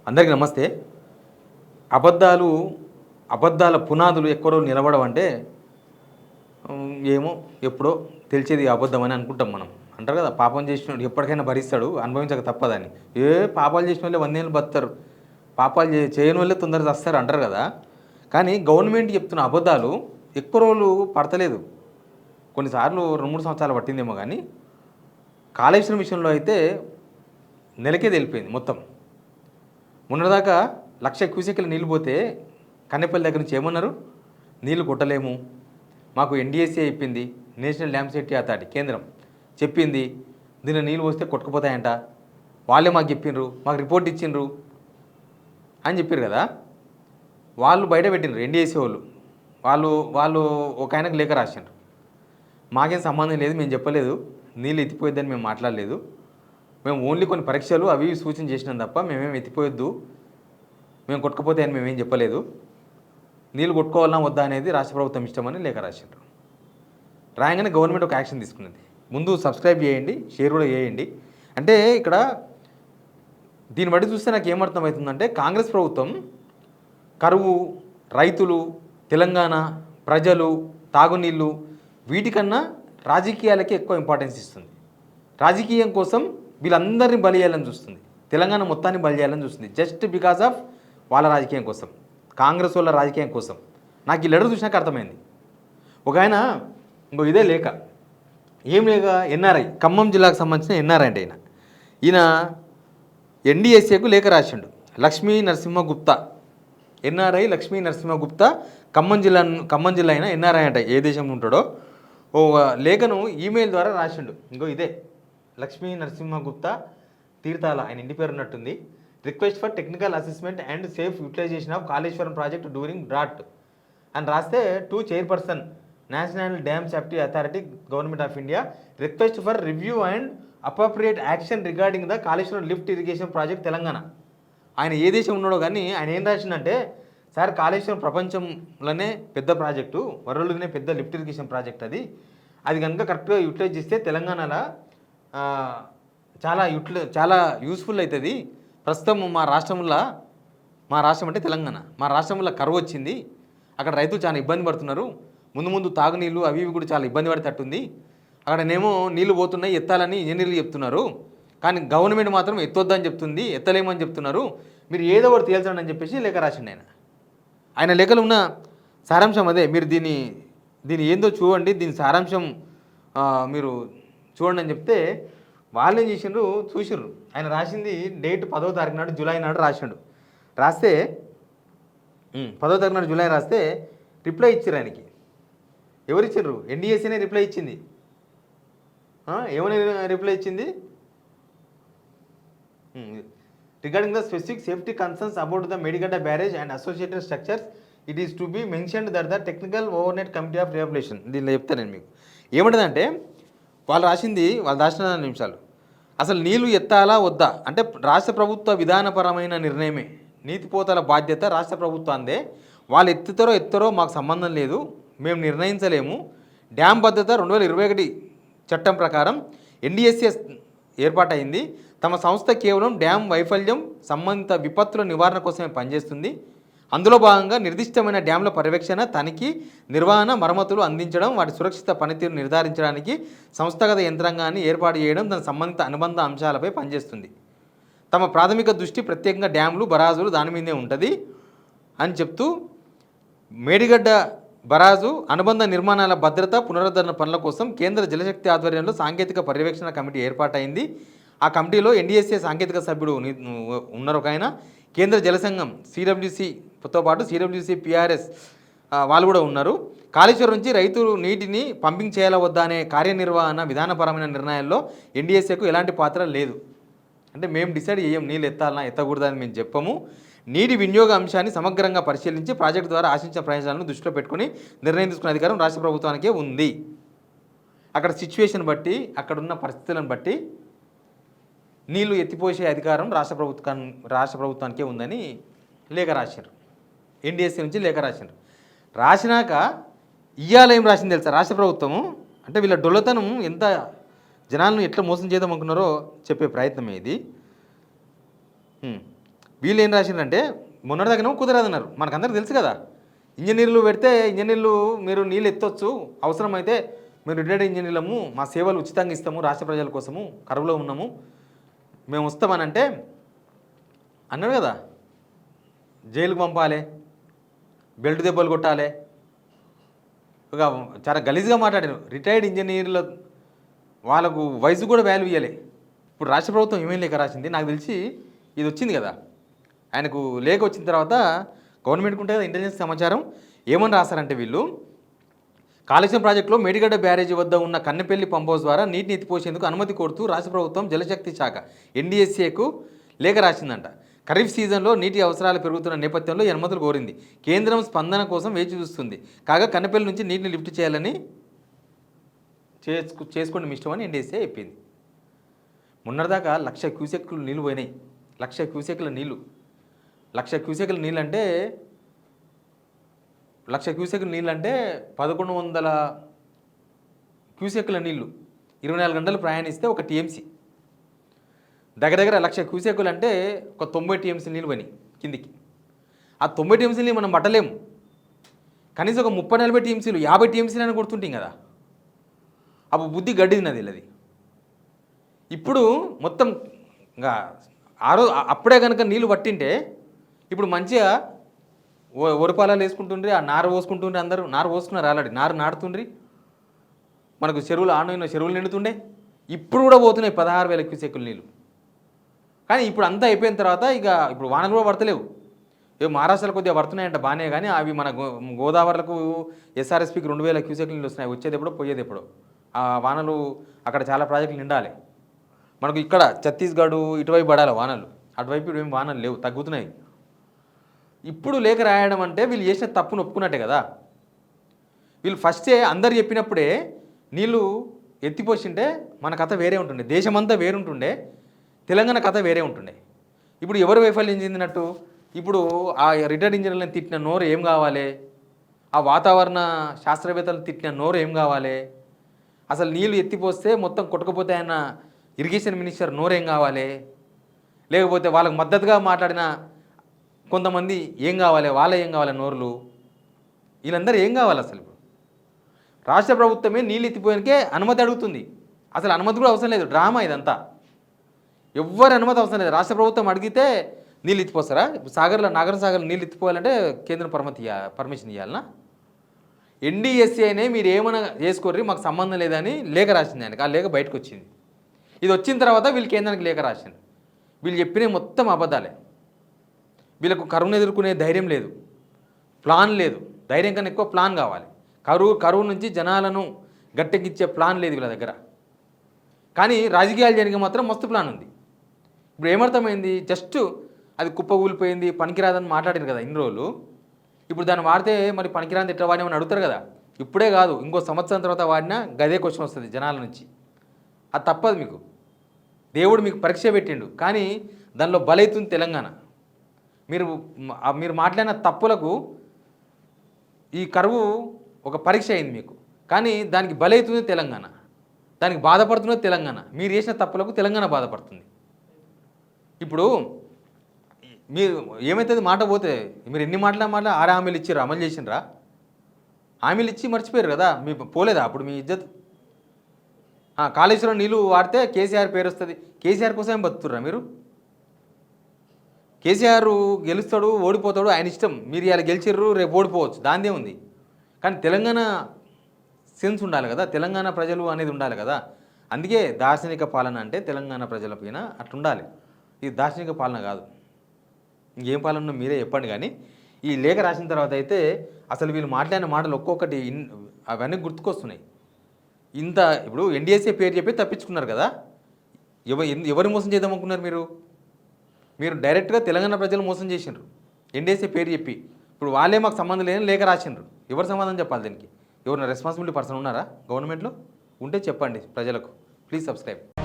అందరికీ నమస్తే. అబద్ధాలు అబద్ధాల పునాదులు ఎక్కడో నిలబడవంటే ఏమో ఎప్పుడో తెలిసేది అబద్ధం అని అనుకుంటాం మనం. అంటారు కదా, పాపం చేసినోడు ఎప్పటికైనా భరిస్తాడు, అనుభవించక తప్పదని. పాపాలు చేసిన వాళ్ళే 100 ఏళ్ళు బతుకుతారు, పాపాలు చేయని వాళ్ళే తొందరగా చస్తారు అంటారు కదా. కానీ గవర్నమెంట్ చెప్తున్న అబద్ధాలు ఎక్కువ రోజులు పడతలేదు. కొన్నిసార్లు 2-3 సంవత్సరాలు పట్టిందేమో. కానీ కాళేశ్వరం విషయంలో అయితే నెలకే తెలిపోయింది మొత్తం. మొన్నటిదాకా 1,00,000 క్యూసెక్ల నీళ్ళు పోతే కన్నెపల్లి దగ్గర నుంచి ఏమన్నారు, నీళ్లు కొట్టలేము, మాకు ఎన్డీఎస్ఏ చెప్పింది, నేషనల్ డ్యామ్ సేఫ్టీ అథారిటీ కేంద్రం చెప్పింది, దీనిలో నీళ్ళు పోస్తే కొట్టుకుపోతాయంట, వాళ్ళే మాకు చెప్పిండ్రు, మాకు రిపోర్ట్ ఇచ్చిండ్రు అని చెప్పారు కదా. వాళ్ళు బయట పెట్టిండ్రు ఎన్డీఎస్ఏ వాళ్ళు ఒక ఆయనకు లేఖ రాసిండ్రు, మాకేం సంబంధం లేదు, మేము చెప్పలేదు, నీళ్ళు ఎత్తిపోయిద్దని మేము మాట్లాడలేదు, మేము ఓన్లీ కొన్ని పరీక్షలు అవి సూచన చేసినాం తప్ప మేమేం ఎత్తిపోయొద్దు, మేము కొట్టుకుపోతే అని మేమేం చెప్పలేదు, నీళ్ళు కొట్టుకోవాలన్నా వద్దా అనేది రాష్ట్ర ప్రభుత్వం ఇష్టమని లేఖ రాసిండ్రు. రాయంగానే గవర్నమెంట్ ఒక యాక్షన్ తీసుకున్నది. ముందు సబ్స్క్రైబ్ చేయండి, షేర్ కూడా చేయండి. అంటే ఇక్కడ దీన్ని బట్టి చూస్తే నాకు ఏమర్థమవుతుందంటే, కాంగ్రెస్ ప్రభుత్వం కరువు, రైతులు, తెలంగాణ ప్రజలు, తాగునీళ్ళు వీటికన్నా రాజకీయాలకే ఎక్కువ ఇంపార్టెన్స్ ఇస్తుంది. రాజకీయం కోసం వీళ్ళందరినీ బలి చేయాలని చూస్తుంది, తెలంగాణ మొత్తాన్ని బలి చేయాలని చూస్తుంది, జస్ట్ బికాస్ ఆఫ్ వాళ్ళ రాజకీయం కోసం, కాంగ్రెస్ వాళ్ళ రాజకీయం కోసం. నాకు ఈ లెటర్ చూసినాక అర్థమైంది. ఒక ఆయన ఇంకో ఇదే లేఖ, ఏం లేఖ, ఎన్ఆర్ఐ, ఖమ్మం జిల్లాకు సంబంధించిన ఎన్ఆర్ఐ అంటే ఈయన ఎన్డీఎస్ఏకు లేఖ రాసిండు. లక్ష్మీ నరసింహగుప్తా, ఎన్ఆర్ఐ లక్ష్మీ నరసింహగుప్తా, ఖమ్మం జిల్లా అయినా ఎన్ఆర్ఐ అంటే ఏ దేశంలో ఉంటాడో ఓ లేఖను ఈమెయిల్ ద్వారా రాసిండు. ఇంకో ఇదే లక్ష్మీ నరసింహగుప్తా తీర్థాల, ఆయన ఇంటి పేరు ఉన్నట్టుంది. Request for technical assessment and safe utilization of Kaleshwaram project during drought అని రాస్తే, to chairperson national dam safety authority government of India, request for review and appropriate action regarding the Kaleshwaram lift irrigation project Telangana. ఆయన ఏ దేశం ఉన్నాడో కానీ ఆయన ఏం రాసిందంటే, sir Kaleshwaram ప్రపంచంలోనే పెద్ద ప్రాజెక్టు, వరల్డ్లోనే పెద్ద లిఫ్ట్ ఇరిగేషన్ ప్రాజెక్ట్, అది కనుక కరెక్ట్గా యూటిలైజ్ చేస్తే తెలంగాణలో చాలా యూస్ఫుల్ అవుతుంది. ప్రస్తుతం మా రాష్ట్రం అంటే తెలంగాణ, మా రాష్ట్రంలో కరువు వచ్చింది, అక్కడ రైతులు చాలా ఇబ్బంది పడుతున్నారు, ముందు తాగునీళ్ళు అవి ఇవి కూడా చాలా ఇబ్బంది పడేటట్టుంది, అక్కడనేమో నీళ్ళు పోతున్నాయి ఎత్తాలని ఇంజనీర్లు చెప్తున్నారు, కానీ గవర్నమెంట్ మాత్రం ఎత్తొద్దని చెప్తుంది, ఎత్తలేమని చెప్తున్నారు, మీరు ఏదో ఒకటి తేల్చండి అని చెప్పేసి లేఖ రాసిండు ఆయన లేఖలో ఉన్న సారాంశం అదే. మీరు దీని ఏందో చూడండి, దీని సారాంశం మీరు చూడండి అని చెప్తే వాళ్ళు ఏం చేసిండ్రు, చూసిర్రు. ఆయన రాసింది డేట్ 10వ తారీఖు నాడు, జూలై నాడు రాసిండు. రాస్తే 10వ తారీఖు నాడు జూలై రాస్తే రిప్లై ఇచ్చారు ఆయనకి. ఎవరు ఇచ్చారు? ఎన్డీఎస్ఏనే రిప్లై ఇచ్చింది. ఏమని రిప్లై ఇచ్చింది? Regarding the specific safety concerns about the Medigadda barrage and associated structures, it is to be mentioned that the technical oversight committee of rehabilitation. దీనిలో చెప్తాను నేను మీకు ఏమంటుందంటే, వాళ్ళు రాసిన నిమిషాలు, అసలు నీళ్లు ఎత్తాలా వద్దా అంటే రాష్ట్ర ప్రభుత్వ విధానపరమైన నిర్ణయమే, నీతిపోతల బాధ్యత రాష్ట్ర ప్రభుత్వాందే, వాళ్ళు ఎత్తుతారో మాకు సంబంధం లేదు, మేము నిర్ణయించలేము. డ్యామ్ భద్రత 2021 చట్టం ప్రకారం ఎన్డీఎస్ఏ ఏర్పాటైంది, తమ సంస్థ కేవలం డ్యామ్ వైఫల్యం సంబంధిత విపత్తుల నివారణ కోసమే పనిచేస్తుంది, అందులో భాగంగా నిర్దిష్టమైన డ్యాంల పర్యవేక్షణ, తనిఖీ, నిర్వహణ, మరమ్మతులు అందించడం, వాటి సురక్షిత పనితీరు నిర్ధారించడానికి సంస్థాగత యంత్రాంగాన్ని ఏర్పాటు చేయడం, దాని సంబంధిత అనుబంధ అంశాలపై పనిచేస్తుంది. తమ ప్రాథమిక దృష్టి ప్రత్యేకంగా డ్యాములు, బరాజులు దాని మీదే ఉంటుంది అని చెప్తూ, మేడిగడ్డ బరాజు అనుబంధ నిర్మాణాల భద్రత పునరుద్ధరణ పనుల కోసం కేంద్ర జలశక్తి ఆధ్వర్యంలో సాంకేతిక పర్యవేక్షణ కమిటీ ఏర్పాటైంది. ఆ కమిటీలో ఎన్డీఎస్ఏ సాంకేతిక సభ్యుడు ఉన్నారు ఒక ఆయన, కేంద్ర జలసంఘం సిడబ్ల్యూసితో పాటు సిడబ్ల్యూసి పిఆర్ఎస్ వాళ్ళు కూడా ఉన్నారు. కాళేశ్వరం నుంచి రైతులు నీటిని పంపింగ్ చేయాలా వద్దా అనే కార్యనిర్వహణ విధానపరమైన నిర్ణయాల్లో ఎన్డీఎస్ఏకు ఎలాంటి పాత్ర లేదు. అంటే మేము డిసైడ్ చేయం నీళ్ళు ఎత్తాలన్నా ఎత్తకూడదని మేము చెప్పము. నీటి వినియోగ అంశాన్ని సమగ్రంగా పరిశీలించి ప్రాజెక్టు ద్వారా ఆశించిన ప్రయోజనాలను దృష్టిలో పెట్టుకుని నిర్ణయం తీసుకునే అధికారం రాష్ట్ర ప్రభుత్వానికే ఉంది. అక్కడ సిచ్యువేషన్ బట్టి, అక్కడున్న పరిస్థితులను బట్టి నీళ్లు ఎత్తిపోసే అధికారం రాష్ట్ర ప్రభుత్వానికే ఉందని లేఖ రాశారు. ఎన్డీఎస్సీ నుంచి లేఖ రాశారు. రాసినాక ఇయ్యాల ఏం రాసింది తెలుసా రాష్ట్ర ప్రభుత్వము? అంటే వీళ్ళ డొల్లతనం ఎంత జనాలను ఎట్లా మోసం చేద్దాం అనుకున్నారో చెప్పే ప్రయత్నమే ఇది. వీళ్ళు ఏం రాసిండ్రంటే మొన్నటిదాకానేమో కుదరదన్నారు, మనకందరికి తెలుసు కదా. ఇంజనీర్లు పెడితే ఇంజనీర్లు మీరు నీళ్ళు ఎత్తొచ్చు, అవసరమైతే మేము రిటైర్డ్ ఇంజనీర్లము, మా సేవలు ఉచితంగా ఇస్తాము రాష్ట్ర ప్రజల కోసము, కరువులో ఉన్నాము, మేము వస్తామనంటే అన్నాడు కదా. జైలుకు పంపాలి, బెల్ట్ దెబ్బలు కొట్టాలి, ఒక చాలా గలీజ్గా మాట్లాడారు. రిటైర్డ్ ఇంజనీర్ల వాళ్ళకు వయసు కూడా వాల్యూ ఇవ్వాలి. ఇప్పుడు రాష్ట్ర ప్రభుత్వం ఏమేం లేఖ రాసింది నాకు తెలిసి, ఇది వచ్చింది కదా ఆయనకు లేఖ వచ్చిన తర్వాత గవర్నమెంట్కి ఉంటే కదా ఇంటెలిజెన్స్ సమాచారం. ఏమని రాస్తారంటే వీళ్ళు, కాళేశ్వరం ప్రాజెక్టులో మేడిగడ్డ బ్యారేజీ వద్ద ఉన్న కన్నెపల్లి పంప్ హౌస్ ద్వారా నీటిని ఎత్తిపోసేందుకు అనుమతి కోరుతూ రాష్ట్ర ప్రభుత్వం జలశక్తి శాఖ ఎన్డీఎస్ఏకు లేఖ రాసిందంట. ఖరీఫ్ సీజన్లో నీటి అవసరాలు పెరుగుతున్న నేపథ్యంలో ఈ అనుమతులు కోరింది. కేంద్రం స్పందన కోసం వేచి చూస్తుంది. కాగా కన్నెపల్లి నుంచి నీటిని లిఫ్ట్ చేయాలని చేసుకోండి మీ ఇష్టం అని ఎన్డీఎస్ఏ చెప్పింది. మొన్నటిదాకా 1,00,000 క్యూసెక్లు నీళ్ళు పోయినాయి. 1,00,000 క్యూసెక్ల నీళ్ళు, 1,00,000 క్యూసెక్ల నీళ్ళు అంటే 1,00,000 క్యూసెక్ల నీళ్ళు అంటే 1,100 క్యూసెక్ల నీళ్ళు 24 గంటలు ప్రయాణిస్తే ఒక టీఎంసీ. దగ్గర 1,00,000 క్యూసెక్లు అంటే ఒక 90 టీఎంసీ నీళ్ళు పోయినాయి కిందికి. ఆ 90 టీఎంసీని మనం పట్టలేము. కనీసం ఒక 30-40 టీఎంసీలు 50 టీఎంసీలని కొడుతుంటాం కదా. అప్పుడు బుద్ధి గడ్డినది అది. ఇప్పుడు మొత్తం ఇంకా అప్పుడే కనుక నీళ్ళు పట్టింటే ఇప్పుడు మంచిగా ఒరపాలాలు వేసుకుంటుండ్రి, ఆ నారు పోసుకుంటుండ్రి, అందరూ నారు పోసుకున్నారు, ఆల్రెడీ నారు నాటుతుండ్రి, మనకు చెరువులు ఆడిన చెరువులు నిండుతుండే. ఇప్పుడు కూడా పోతున్నాయి 16,000 క్యూసెక్కుల నీళ్ళు. కానీ ఇప్పుడు అంతా అయిపోయిన తర్వాత ఇక ఇప్పుడు వానలు కూడా పడతలేవు. మహారాష్ట్రలో కొద్దిగా పడుతున్నాయంట బాగానే, కానీ అవి మన గోదావరికి ఎస్ఆర్ఎస్పీకి 2,000 క్యూసెక్ల నీళ్ళు వస్తున్నాయి. వచ్చేది ఎప్పుడో పోయేది ఎప్పుడో. ఆ వానలు అక్కడ చాలా ప్రాజెక్టులు నిండాలి. మనకు ఇక్కడ ఛత్తీస్గఢ్ ఇటువైపు పడాలి వానలు, అటువైపు ఏమి వానలు లేవు, తగ్గుతున్నాయి. ఇప్పుడు లేఖ రాయడం అంటే వీళ్ళు చేసిన తప్పును ఒప్పుకున్నట్టే కదా. వీళ్ళు ఫస్టే అందరు చెప్పినప్పుడే నీళ్ళు ఎత్తిపోసింటే మన కథ వేరే ఉంటుండే, దేశమంతా వేరుంటుండే, తెలంగాణ కథ వేరే ఉంటుండే. ఇప్పుడు ఎవరు వైఫల్యం చెందినట్టు? ఇప్పుడు ఆ రిటైర్డ్ ఇంజనీర్లను తిట్టిన నోరు ఏం కావాలి? ఆ వాతావరణ శాస్త్రవేత్తలు తిట్టిన నోరు ఏం కావాలి? అసలు నీళ్ళు ఎత్తిపోస్తే మొత్తం కొట్టుకుపోతే ఆయన ఇరిగేషన్ మినిస్టర్ నోరేం కావాలి? లేకపోతే వాళ్ళకు మద్దతుగా మాట్లాడిన కొంతమంది ఏం కావాలి? వాళ్ళ ఏం కావాలి నోరులు? వీళ్ళందరూ ఏం కావాలి? అసలు రాష్ట్ర ప్రభుత్వమే నీళ్ళు ఎత్తిపోయానికే అనుమతి అడుగుతుంది. అసలు అనుమతి కూడా అవసరం లేదు, డ్రామా ఇదంతా. ఎవ్వరు అనుమతి అవసరం లేదు. రాష్ట్ర ప్రభుత్వం అడిగితే నీళ్ళు ఎత్తిపోస్తారా? ఇప్పుడు సాగర్లో నాగార్జున నీళ్ళు ఎత్తిపోవాలంటే కేంద్రం పర్మిషన్ ఇవ్వాలనా? ఎన్డీఎస్ఏనే మీరు ఏమైనా చేసుకోర్రి, మాకు సంబంధం లేదని లేఖ రాసింది ఆయనకి. ఆ లేఖ బయటకు వచ్చింది. ఇది వచ్చిన తర్వాత వీళ్ళు కేంద్రానికి లేఖ రాసింది. వీళ్ళు చెప్పిన మొత్తం అబద్ధాలే. వీళ్ళకు కరువును ఎదుర్కొనే ధైర్యం లేదు, ప్లాన్ లేదు. ధైర్యం కన్నా ఎక్కువ ప్లాన్ కావాలి. కరువు నుంచి జనాలను గట్టెక్కించే ప్లాన్ లేదు వీళ్ళ దగ్గర. కానీ రాజకీయాలు జరిగే మాత్రం మస్తు ప్లాన్ ఉంది. ఇప్పుడు ఏమర్థమైంది? జస్ట్ అది కుప్ప ఊలిపోయింది, పనికిరాదని మాట్లాడారు కదా ఇన్ని రోజులు. ఇప్పుడు దాన్ని వాడితే మరి పనికిరాని ఎట్లా వాడినామని అడుగుతారు కదా. ఇప్పుడే కాదు, ఇంకో సంవత్సరం తర్వాత వాడినా గదే క్వశ్చన్ వస్తుంది జనాల నుంచి. అది తప్పదు మీకు. దేవుడు మీకు పరీక్ష పెట్టిండు, కానీ దానిలో బలైతుంది తెలంగాణ. మీరు మాట్లాడిన తప్పులకు ఈ కరువు ఒక పరీక్ష అయింది మీకు, కానీ దానికి బలైతుంది తెలంగాణ, దానికి బాధపడుతున్నది తెలంగాణ. మీరు చేసిన తప్పులకు తెలంగాణ బాధపడుతుంది. ఇప్పుడు మీరు ఏమవుతుంది మాట పోతే, మీరు ఎన్ని మాటల 6 హామీలు ఇచ్చారు, అమలు చేసినరా? హామీలు ఇచ్చి మర్చిపోయారు కదా, మీ పోలేదా అప్పుడు మీ ఇజ్జత్? కాళేశ్వరం నీళ్ళు వాడితే కేసీఆర్ పేరు వస్తుంది. కేసీఆర్ కోసం ఏం బతుకుతుర్రా మీరు? కేసీఆర్ గెలుస్తాడు ఓడిపోతాడు ఆయన ఇష్టం. మీరు ఇలా గెలిచిర్రు, రేపు ఓడిపోవచ్చు, దాందే ఉంది. కానీ తెలంగాణ సెన్స్ ఉండాలి కదా, తెలంగాణ ప్రజలు అనేది ఉండాలి కదా. అందుకే దార్శనిక పాలన అంటే తెలంగాణ ప్రజల పైన అట్లుండాలి. ఇది దార్శనిక పాలన కాదు. ఇంకేం పాలన మీరే చెప్పండి. కానీ ఈ లేఖ రాసిన తర్వాత అయితే అసలు వీళ్ళు మాట్లాడిన మాటలు ఒక్కొక్కటి అవన్నీ గుర్తుకొస్తున్నాయి. ఇప్పుడు ఎన్డీఎస్ఏ పేరు చెప్పి తప్పించుకున్నారు కదా. ఎవరు మోసం చేద్దాం అనుకున్నారు మీరు డైరెక్ట్గా తెలంగాణ ప్రజలు మోసం చేసిండ్రు ఎన్డీఎస్ఏ పేరు చెప్పి. ఇప్పుడు వాళ్ళే మాకు సంబంధం లేని లేఖ రాసిండ్రు. ఎవరు సమాధానం చెప్పాలి దీనికి? ఎవరైనా రెస్పాన్సిబిలిటీ పర్సన్ ఉన్నారా గవర్నమెంట్లో? ఉంటే చెప్పండి ప్రజలకు. Please subscribe.